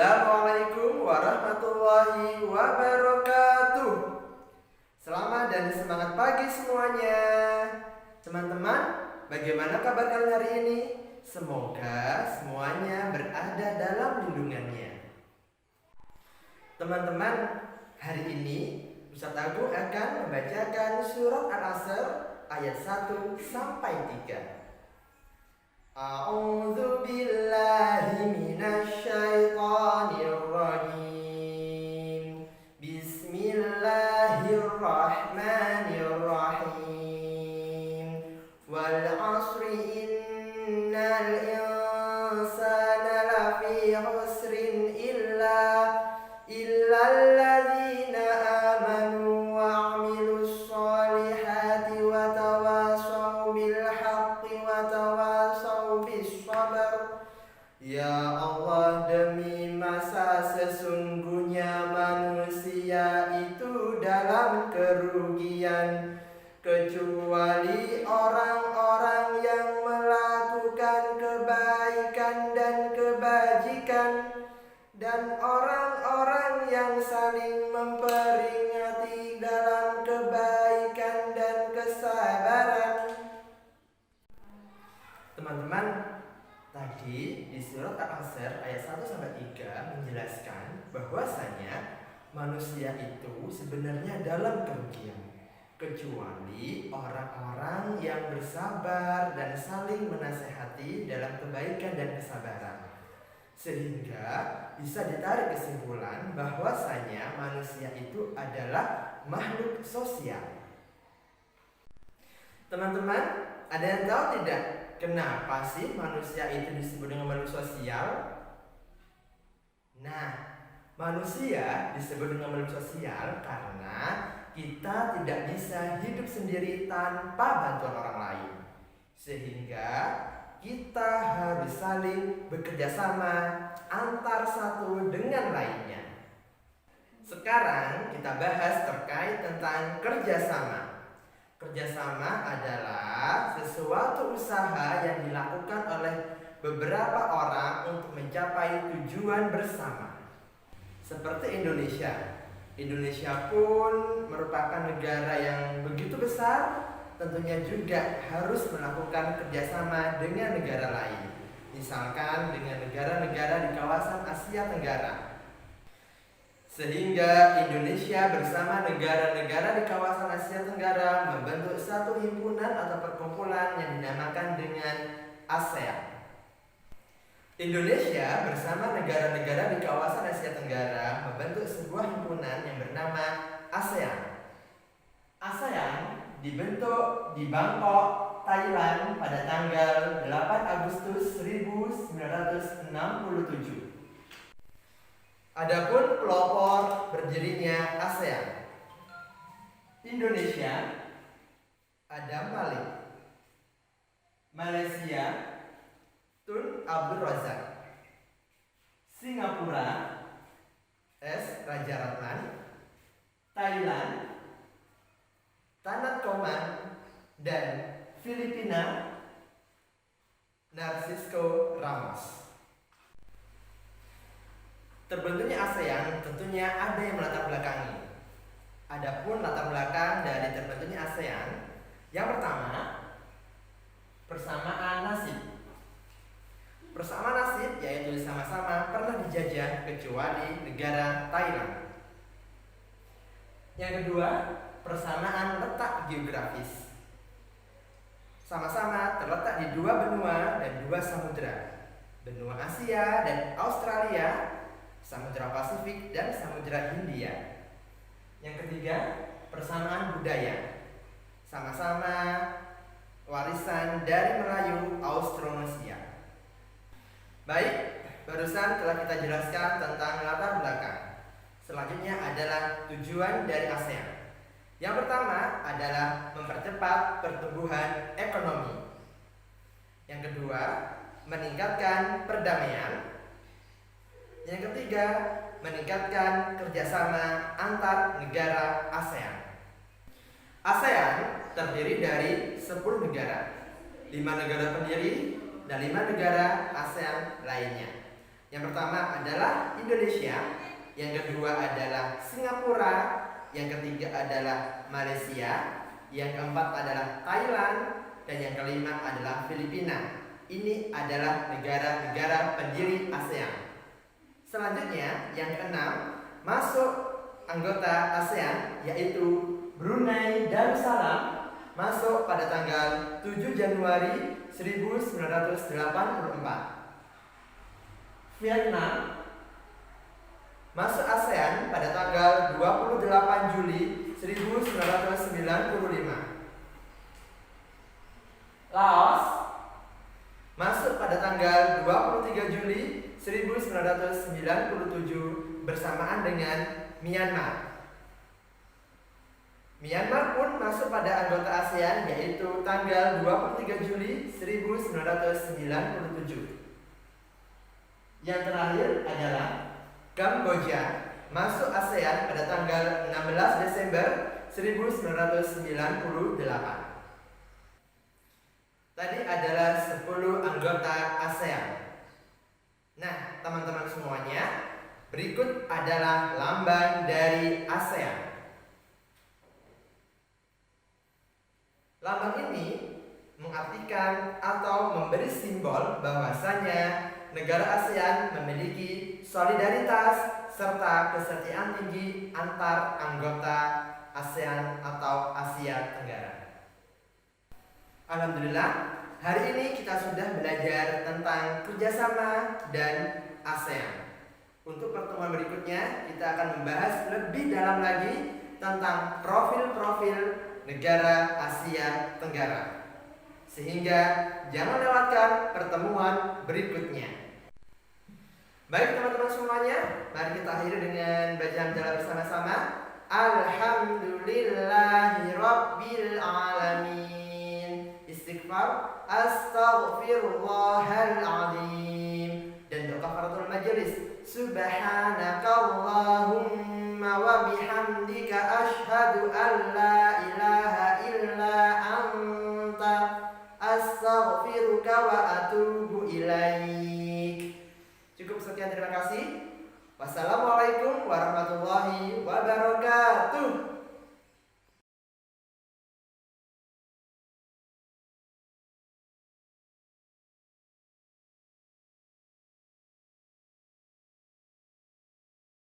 Assalamualaikum warahmatullahi wabarakatuh. Selamat dan semangat pagi semuanya. Teman-teman, bagaimana kabar kalian hari ini? Semoga semuanya berada dalam lindungannya. Teman-teman, hari ini Ustaz Agung akan membacakan surat Al-Asr ayat 1 sampai 3. A'udzu billahi minasy syaithanir rajim. Bismillahirrahmanirrahim. Wal 'ashri innal insana lafi khusrin illal ladzina amanu wa 'amilus sholihati wa tawashaw bil haqqi wa tawashaw bis sabr. Ya Allah, demi masa sesungguhnya manusia itu dalam kerugian, kecuali orang-orang yang melakukan kebaikan dan kebajikan, dan orang-orang yang saling memperingati dalam kebaikan dan kesabaran. Teman-teman, tadi di surat Al-Asr ayat 1 sampai 3 menjelaskan bahwasanya manusia itu sebenarnya dalam kerugian, kecuali orang-orang yang bersabar dan saling menasehati dalam kebaikan dan kesabaran. Sehingga bisa ditarik kesimpulan bahwasanya manusia itu adalah makhluk sosial. Teman-teman, ada yang tahu tidak kenapa sih manusia itu disebut dengan makhluk sosial? Nah, manusia disebut dengan makhluk sosial karena kita tidak bisa hidup sendiri tanpa bantuan orang lain. Sehingga kita harus saling bekerja sama antar satu dengan lainnya. Sekarang kita bahas terkait tentang kerjasama. Kerjasama adalah sesuatu usaha yang dilakukan oleh beberapa orang untuk mencapai tujuan bersama. Seperti Indonesia. Indonesia pun merupakan negara yang begitu besar, tentunya juga harus melakukan kerjasama dengan negara lain. Misalkan dengan negara-negara di kawasan Asia Tenggara. Sehingga Indonesia bersama negara-negara di kawasan Asia Tenggara membentuk satu himpunan atau perkumpulan yang dinamakan dengan ASEAN. Indonesia bersama negara-negara di kawasan Asia Tenggara membentuk sebuah himpunan yang bernama ASEAN. ASEAN dibentuk di Bangkok, Thailand pada tanggal 8 Agustus 1967. Adapun pelopor berdirinya ASEAN: Indonesia, Adam Malik; Malaysia, Tun Abdul Razak; Singapura, S. Rajaratnam; Thailand, Tanat Koman; dan Filipina, Narcisco Ramos. Terbentuknya ASEAN tentunya ada yang melatar belakangi. Adapun latar belakang dari terbentuknya ASEAN, yang pertama, persamaan nasib. Persamaan nasib yaitu sama-sama pernah dijajah kecuali negara Thailand. Yang kedua, persamaan letak geografis. Sama-sama terletak di dua benua dan dua samudera, benua Asia dan Australia, Samudra Pasifik dan Samudra Hindia. Yang ketiga, persamaan budaya. Sama-sama warisan dari Melayu Austronesia. Baik, barusan telah kita jelaskan tentang latar belakang. Selanjutnya adalah tujuan dari ASEAN. Yang pertama adalah mempercepat pertumbuhan ekonomi. Yang kedua, meningkatkan perdamaian. Yang ketiga, meningkatkan kerjasama antar negara ASEAN. ASEAN terdiri dari 10 negara, 5 negara pendiri dan 5 negara ASEAN lainnya. Yang pertama adalah Indonesia, yang kedua adalah Singapura, yang ketiga adalah Malaysia, yang keempat adalah Thailand, dan yang kelima adalah Filipina. Ini adalah negara-negara pendiri ASEAN. Selanjutnya, yang keenam, masuk anggota ASEAN yaitu Brunei Darussalam, masuk pada tanggal 7 Januari 1984. Vietnam masuk ASEAN pada tanggal 28 Juli 1995. Laos masuk pada tanggal 23 Juli 1997 bersamaan dengan Myanmar. Myanmar pun masuk pada anggota ASEAN yaitu tanggal 23 Juli 1997. Yang terakhir adalah Kamboja, masuk ASEAN pada tanggal 16 Desember 1998. Tadi adalah 10 anggota ASEAN. Nah, teman-teman semuanya, berikut adalah lambang dari ASEAN. Lambang ini mengartikan atau memberi simbol bahwasanya negara ASEAN memiliki solidaritas serta kesetiaan tinggi antar anggota ASEAN atau Asia Tenggara. Alhamdulillah, hari ini kita sudah belajar tentang kerjasama dan ASEAN. Untuk pertemuan berikutnya, kita akan membahas lebih dalam lagi tentang profil-profil negara Asia Tenggara. Sehingga jangan lewatkan pertemuan berikutnya. Baik teman-teman semuanya, mari kita akhiri dengan bacaan dalam bersama-sama. Alhamdulillahirabbil alamin. Istighfar, astaghfirullahal azim. Dan doa kafaratul majelis, subhanakallahumma wa bihamdika asyhadu an la